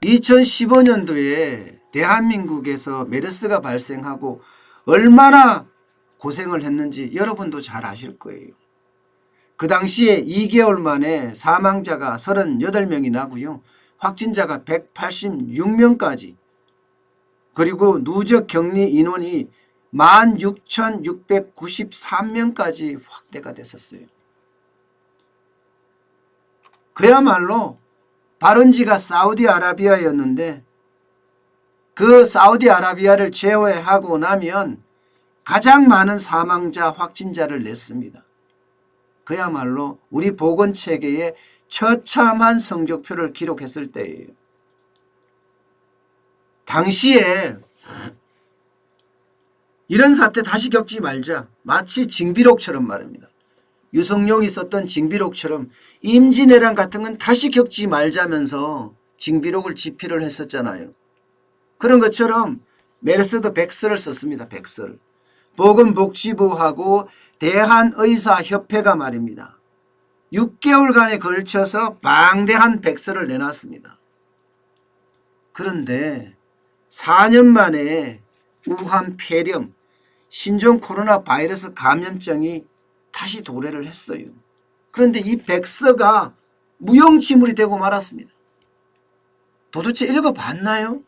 2015년도에 대한민국에서 메르스가 발생하고 얼마나 고생을 했는지 여러분도 잘 아실 거예요. 그 당시에 2개월 만에 사망자가 38명이 나고요. 확진자가 186명까지, 그리고 누적 격리 인원이 16,693명까지 확대가 됐었어요. 그야말로 발원지가 사우디아라비아였는데 그 사우디아라비아를 제외하고 나면 가장 많은 사망자 확진자를 냈습니다. 그야말로 우리 보건체계에 처참한 성적표를 기록했을 때예요. 당시에 이런 사태 다시 겪지 말자, 마치 징비록처럼 말입니다. 유성룡이 썼던 징비록처럼 임진왜란 같은 건 다시 겪지 말자면서 징비록을 집필을 했었잖아요. 그런 것처럼 메르스도 백서를 썼습니다. 백서를. 보건복지부하고 대한의사협회가 말입니다. 6개월간에 걸쳐서 방대한 백서를 내놨습니다. 그런데 4년 만에 우한 폐렴, 신종 코로나 바이러스 감염증이 다시 도래를 했어요. 그런데 이 백서가 무용지물이 되고 말았습니다. 도대체 읽어봤나요?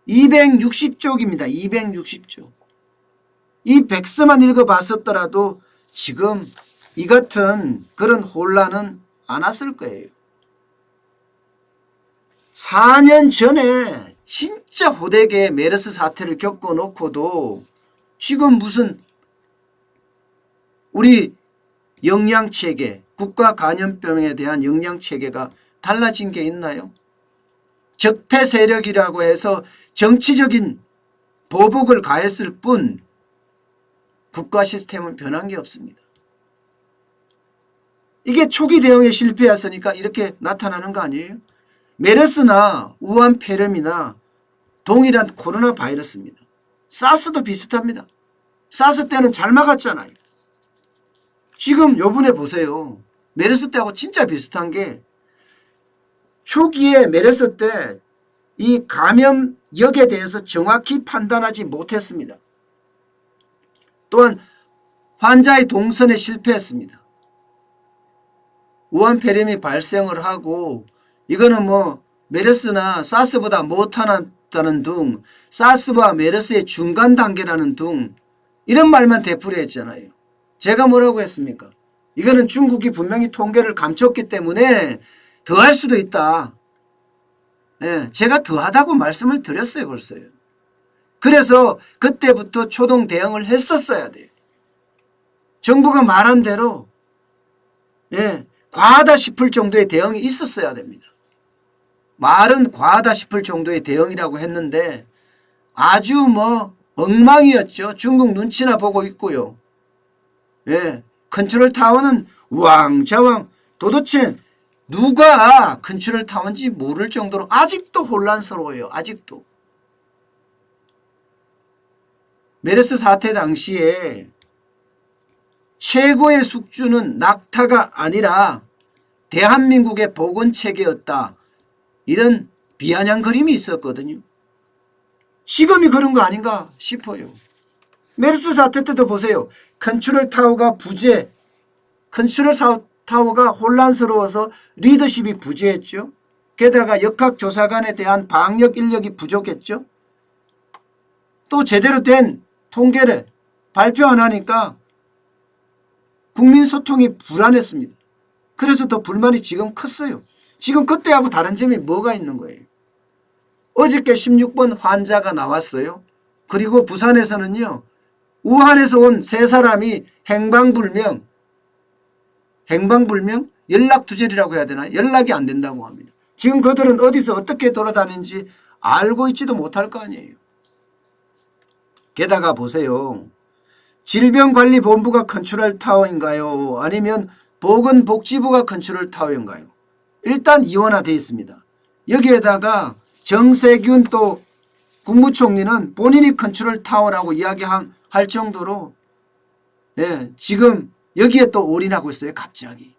260쪽입니다. 260쪽. 이 백서만 읽어봤었더라도 지금 이 같은 그런 혼란은 안 왔을 거예요. 4년 전에 진짜 호되게 메르스 사태를 겪어놓고도 지금 무슨 우리 영양체계, 국가 감염병에 대한 영양체계가 달라진 게 있나요? 적폐 세력이라고 해서 정치적인 보복을 가했을 뿐 국가 시스템은 변한 게 없습니다. 이게 초기 대응에 실패했으니까 이렇게 나타나는 거 아니에요? 메르스나 우한 폐렴이나 동일한 코로나 바이러스입니다. 사스도 비슷합니다. 사스 때는 잘 막았잖아요. 지금 요번에 보세요. 메르스 때하고 진짜 비슷한 게 초기에 메르스 때 이 감염력에 대해서 정확히 판단하지 못했습니다. 또한 환자의 동선에 실패했습니다. 우한 폐렴이 발생을 하고 이거는 뭐 메르스나 사스보다 못하다는 둥, 사스와 메르스의 중간 단계라는 둥, 이런 말만 되풀이했잖아요. 제가 뭐라고 했습니까? 이거는 중국이 분명히 통계를 감췄기 때문에 더할 수도 있다. 예, 제가 더하다고 말씀을 드렸어요, 벌써요. 그래서 그때부터 초동 대응을 했었어야 돼요. 정부가 말한 대로 과하다 싶을 정도의 대응이 있었어야 됩니다. 말은 과하다 싶을 정도의 대응이라고 했는데 아주 엉망이었죠. 중국 눈치나 보고 있고요. 컨트롤 타워는 우왕좌왕, 도대체 누가 컨트롤 타워인지 모를 정도로 아직도 혼란스러워요. 아직도. 메르스 사태 당시에 최고의 숙주는 낙타가 아니라 대한민국의 보건체계였다. 이런 비아냥거림이 있었거든요. 지금이 그런 거 아닌가 싶어요. 메르스 사태 때도 보세요. 컨트롤 타워가 부재, 컨트롤 타워가 혼란스러워서 리더십이 부재했죠. 게다가 역학조사관에 대한 방역 인력이 부족했죠. 또 제대로 된 통계를 발표 안 하니까 국민 소통이 불안했습니다. 그래서 더 불만이 지금 컸어요. 지금 그때하고 다른 점이 뭐가 있는 거예요? 어저께 16번 환자가 나왔어요. 그리고 부산에서는요, 우한에서 온 3사람이 행방불명, 연락두절이라고 해야 되나? 연락이 안 된다고 합니다. 지금 그들은 어디서 어떻게 돌아다니는지 알고 있지도 못할 거 아니에요. 게다가 보세요. 질병관리본부가 컨트롤 타워인가요? 아니면 보건복지부가 컨트롤 타워인가요? 일단 이원화되어 있습니다. 여기에다가 정세균 또 국무총리는 본인이 컨트롤 타워라고 이야기할 정도로 지금 여기에 또 올인하고 있어요. 갑자기.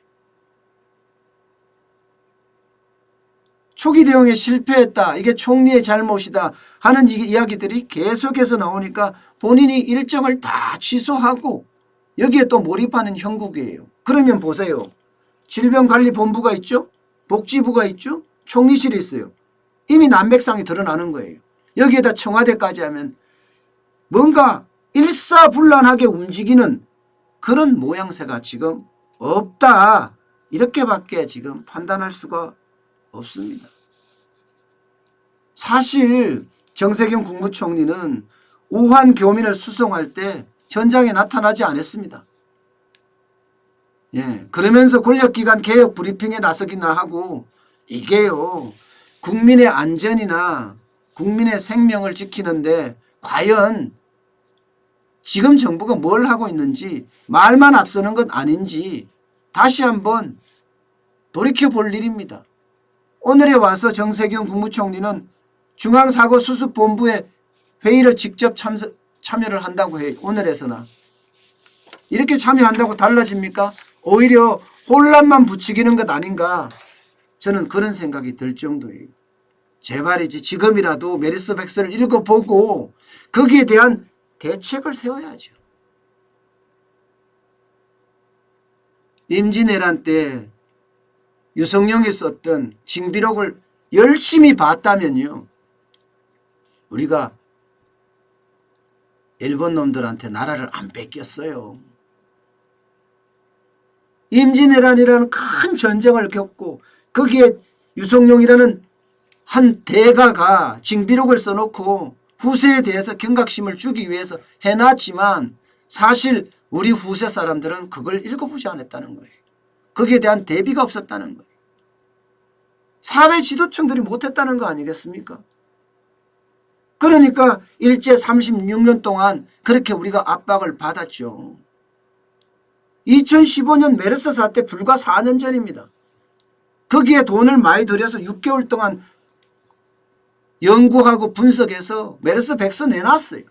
초기 대응에 실패했다. 이게 총리의 잘못이다 하는 이야기들이 계속해서 나오니까 본인이 일정을 다 취소하고 여기에 또 몰입하는 형국이에요. 그러면 보세요. 질병관리본부가 있죠. 복지부가 있죠. 총리실이 있어요. 이미 난맥상이 드러나는 거예요. 여기에다 청와대까지 하면 뭔가 일사불란하게 움직이는 그런 모양새가 지금 없다. 이렇게밖에 지금 판단할 수가 없습니다. 사실 정세균 국무총리는 우한 교민을 수송할 때 현장에 나타나지 않았습니다. 예, 그러면서 권력기관 개혁 브리핑에 나서기나 하고 이게요. 국민의 안전이나 국민의 생명을 지키는데 과연 지금 정부가 뭘 하고 있는지 말만 앞서는 것 아닌지 다시 한번 돌이켜볼 일입니다. 오늘에 와서 정세균 국무총리는 중앙사고수습본부의 회의를 직접 참여를 한다고 해요. 오늘에서나. 이렇게 참여한다고 달라집니까? 오히려 혼란만 부추기는 것 아닌가 저는 그런 생각이 들 정도예요. 제발이지 지금이라도 메르스 백서를 읽어보고 거기에 대한 대책을 세워야죠. 임진왜란 때 유성룡이 썼던 징비록을 열심히 봤다면요. 우리가 일본 놈들한테 나라를 안 뺏겼어요. 임진왜란이라는 큰 전쟁을 겪고 거기에 유성룡이라는 한 대가가 징비록을 써놓고 후세에 대해서 경각심을 주기 위해서 해놨지만 사실 우리 후세 사람들은 그걸 읽어보지 않았다는 거예요. 거기에 대한 대비가 없었다는 거예요. 사회 지도층들이 못했다는 거 아니겠습니까? 그러니까 일제 36년 동안 그렇게 우리가 압박을 받았죠. 2015년 메르스 사태 불과 4년 전입니다. 거기에 돈을 많이 들여서 6개월 동안 연구하고 분석해서 메르스 백서 내놨어요.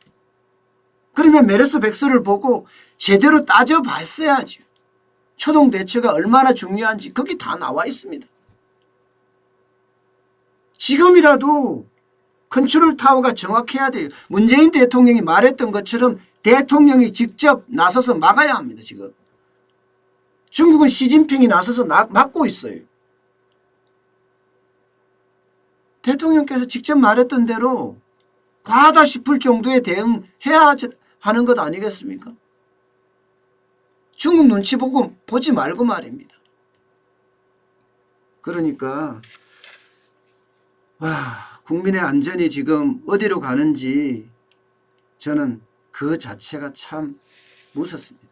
그러면 메르스 백서를 보고 제대로 따져봤어야죠. 초동 대처가 얼마나 중요한지 거기 다 나와 있습니다. 지금이라도 컨트롤 타워가 정확해야 돼요. 문재인 대통령이 말했던 것처럼 대통령이 직접 나서서 막아야 합니다. 지금. 중국은 시진핑이 나서서 막고 있어요. 대통령께서 직접 말했던 대로 과하다 싶을 정도의 대응해야 하는 것 아니겠습니까? 중국 눈치 보고 보지 말고 말입니다. 그러니까 국민의 안전이 지금 어디로 가는지 저는 그 자체가 참 무섭습니다.